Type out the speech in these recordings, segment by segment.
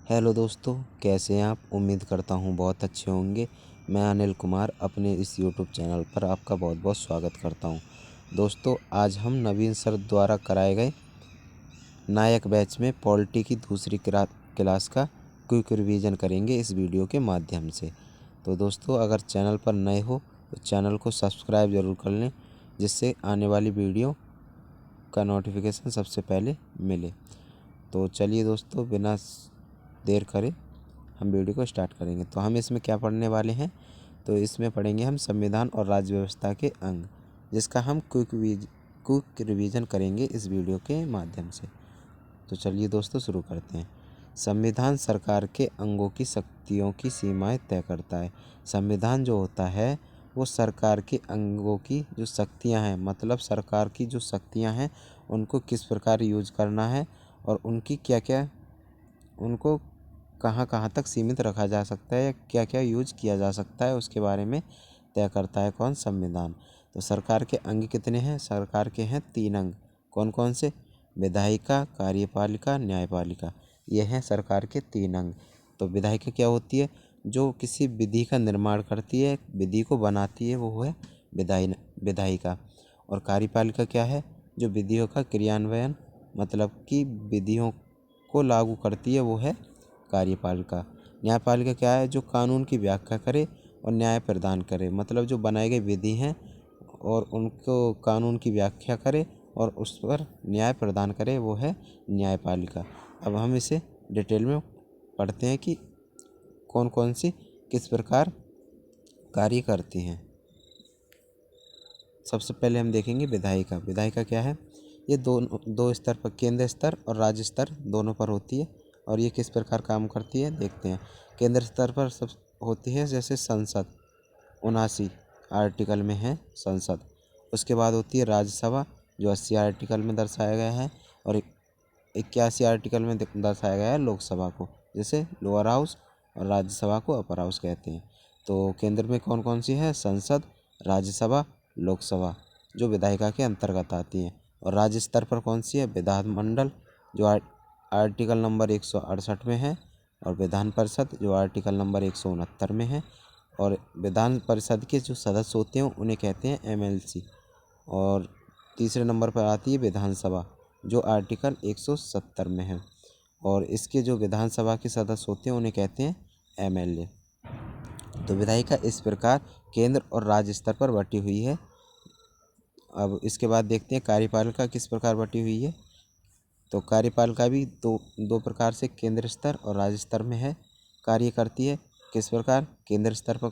Hello दोस्तों, कैसे हैं आप। उम्मीद करता हूँ बहुत अच्छे होंगे। मैं अनिल कुमार अपने इस यूट्यूब चैनल पर आपका बहुत बहुत स्वागत करता हूँ। दोस्तों, आज हम नवीन सर द्वारा कराए गए नायक बैच में पॉलिटी की दूसरी क्लास का क्विक रिवीजन करेंगे इस वीडियो के माध्यम से। तो दोस्तों, अगर चैनल पर नए हो तो चैनल को सब्सक्राइब ज़रूर कर लें, जिससे आने वाली वीडियो का नोटिफिकेशन सबसे पहले मिले। तो चलिए दोस्तों, बिना देर करे हम वीडियो को स्टार्ट करेंगे। तो हम इसमें क्या पढ़ने वाले हैं, तो इसमें पढ़ेंगे हम संविधान और राज्य व्यवस्था के अंग, जिसका हम क्विक रिवीजन करेंगे इस वीडियो के माध्यम से। तो चलिए दोस्तों, शुरू करते हैं। संविधान सरकार के अंगों की शक्तियों की सीमाएं तय करता है। संविधान जो होता है वो सरकार के अंगों की जो शक्तियां हैं, मतलब सरकार की जो शक्तियां हैं उनको किस प्रकार यूज करना है और उनकी क्या क्या, उनको कहाँ कहाँ तक सीमित रखा जा सकता है या क्या क्या यूज किया जा सकता है, उसके बारे में तय करता है कौन, संविधान। तो सरकार के अंग कितने हैं, सरकार के हैं 3 अंग। कौन कौन से, विधायिका, कार्यपालिका, न्यायपालिका। ये हैं सरकार के 3 अंग। तो विधायिका क्या होती है, जो किसी विधि का निर्माण करती है, विधि को बनाती है, वो है विधायिका। और कार्यपालिका क्या है, जो विधियों का क्रियान्वयन, मतलब कि विधियों को लागू करती है, वो है कार्यपालिका। न्यायपालिका क्या है, जो कानून की व्याख्या करे और न्याय प्रदान करे, मतलब जो बनाए गए विधि हैं और उनको कानून की व्याख्या करे और उस पर न्याय प्रदान करे, वो है न्यायपालिका। अब हम इसे डिटेल में पढ़ते हैं कि कौन कौन सी किस प्रकार कार्य करती हैं। सबसे पहले हम देखेंगे विधायिका। विधायिका क्या है, ये दो स्तर पर, केंद्र स्तर और राज्य स्तर दोनों पर होती है। और ये किस प्रकार काम करती है देखते हैं। केंद्र स्तर पर सब होती है, जैसे संसद 79 आर्टिकल में है संसद। उसके बाद होती है राज्यसभा, जो 80 आर्टिकल में दर्शाया गया है, और 81 आर्टिकल में दर्शाया गया है लोकसभा को, जैसे लोअर हाउस, और राज्यसभा को अपर हाउस कहते हैं। तो केंद्र में कौन कौन सी है, संसद, राज्यसभा, लोकसभा, जो विधायिका के अंतर्गत आती हैं। और राज्य स्तर पर कौन सी है, विधानमंडल, जो आर्टिकल नंबर 168 में है, और विधान परिषद, जो आर्टिकल नंबर 169 में है। और विधान परिषद के जो सदस्य होते हैं उन्हें कहते हैं एमएलसी। और तीसरे नंबर पर आती है विधानसभा, जो आर्टिकल 170 में है। और इसके जो विधानसभा के सदस्य होते हैं उन्हें कहते हैं एमएलए। तो विधायिका इस प्रकार केंद्र और राज्य स्तर पर बटी हुई है। अब इसके बाद देखते हैं कार्यपालिका किस प्रकार बटी हुई है। तो कार्यपालिका भी दो प्रकार से, केंद्र स्तर और राज्य स्तर में है, कार्य करती है। किस प्रकार, केंद्र स्तर पर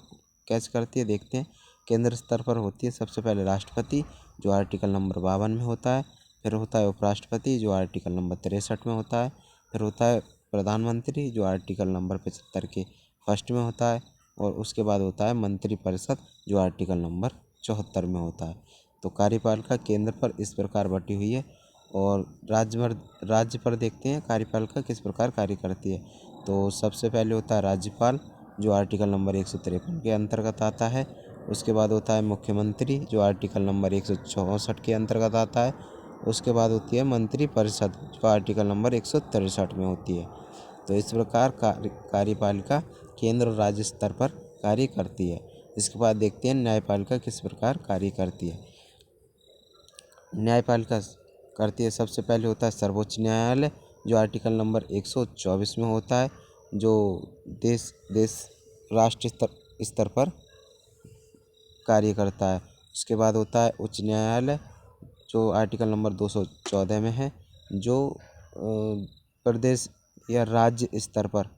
कैसे करती है देखते हैं। केंद्र स्तर पर होती है सबसे पहले राष्ट्रपति, जो आर्टिकल नंबर 52 में होता है। फिर होता है उपराष्ट्रपति, जो आर्टिकल नंबर 63 में होता है। फिर होता है प्रधानमंत्री, जो आर्टिकल नंबर 75 के फर्स्ट में होता है। और उसके बाद होता है मंत्रिपरिषद, जो आर्टिकल नंबर 74 में होता है। तो कार्यपालिका केंद्र पर इस प्रकार बटी हुई है। और राज्य पर देखते हैं कार्यपालिका किस प्रकार कार्य करती है। तो सबसे पहले होता है राज्यपाल, जो आर्टिकल नंबर 153 के अंतर्गत आता है। उसके बाद होता है मुख्यमंत्री, जो आर्टिकल नंबर 164 के अंतर्गत आता है। उसके बाद होती है मंत्रिपरिषद, जो आर्टिकल नंबर 163 में होती है। तो इस प्रकार कार्यपालिका केंद्र और राज्य स्तर पर कार्य करती है। इसके बाद देखते हैं न्यायपालिका किस प्रकार कार्य करती है। न्यायपालिका करती है, सबसे पहले होता है सर्वोच्च न्यायालय, जो आर्टिकल नंबर 124 में होता है, जो देश राष्ट्र स्तर पर कार्य करता है। उसके बाद होता है उच्च न्यायालय, जो आर्टिकल नंबर 214 में है, जो प्रदेश या राज्य स्तर पर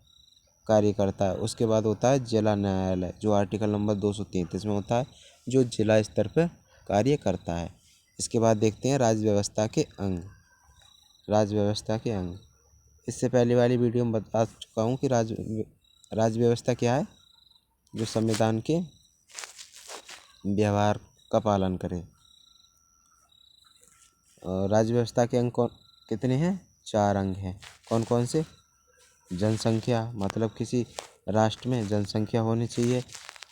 कार्य करता है। उसके बाद होता है जिला न्यायालय, जो आर्टिकल नंबर 233 में होता है, जो जिला स्तर पर कार्य करता है। इसके बाद देखते हैं राज्य व्यवस्था के अंग। राज्य व्यवस्था के अंग, इससे पहले वाली वीडियो में बता चुका हूँ कि राज्य व्यवस्था क्या है, जो संविधान के व्यवहार का पालन करे। और राज्य व्यवस्था के अंग कितने हैं, 4 अंग हैं। कौन कौन से, जनसंख्या, मतलब किसी राष्ट्र में जनसंख्या होनी चाहिए।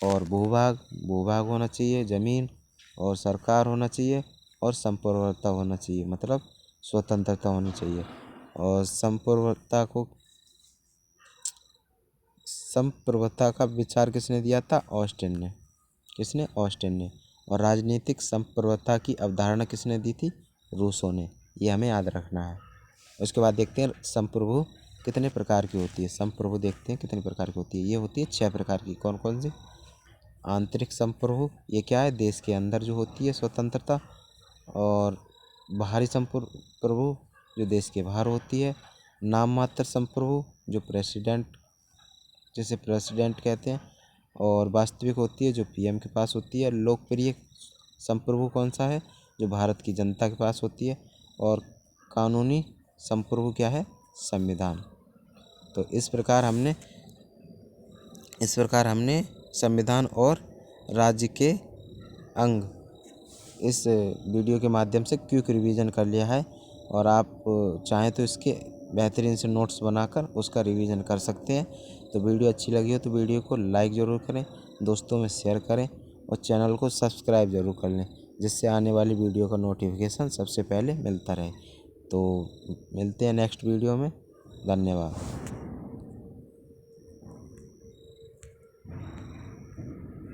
और भूभाग होना चाहिए, ज़मीन। और सरकार होना चाहिए। और संप्रभुता होना चाहिए, मतलब स्वतंत्रता होनी चाहिए। और संप्रभुता को संप्रभुता का विचार किसने दिया था? ऑस्टिन ने। किसने? ऑस्टिन ने। और राजनीतिक संप्रभुता की अवधारणा किसने दी थी? रूसो ने। ये हमें याद रखना है। उसके बाद देखते हैं संप्रभु कितने प्रकार की होती है। संप्रभु देखते हैं कितने प्रकार की होती है। ये होती है 6 प्रकार की। कौन कौन सी? आंतरिक संप्रभु, ये क्या है? देश के अंदर जो होती है स्वतंत्रता। और बाहरी संप्रभु जो देश के बाहर होती है। नाम मात्र संप्रभु जो प्रेसिडेंट, जिसे प्रेसिडेंट कहते हैं। और वास्तविक होती है जो पीएम के पास होती है। लोकप्रिय संप्रभु कौन सा है? जो भारत की जनता के पास होती है। और कानूनी संप्रभु क्या है? संविधान। तो इस प्रकार हमने संविधान और राज्य के अंग इस वीडियो के माध्यम से क्विक रिवीजन कर लिया है। और आप चाहें तो इसके बेहतरीन से नोट्स बनाकर उसका रिवीजन कर सकते हैं। तो वीडियो अच्छी लगी हो तो वीडियो को लाइक ज़रूर करें, दोस्तों में शेयर करें और चैनल को सब्सक्राइब ज़रूर कर लें, जिससे आने वाली वीडियो का नोटिफिकेशन सबसे पहले मिलता रहे। तो मिलते हैं नेक्स्ट वीडियो में। धन्यवाद।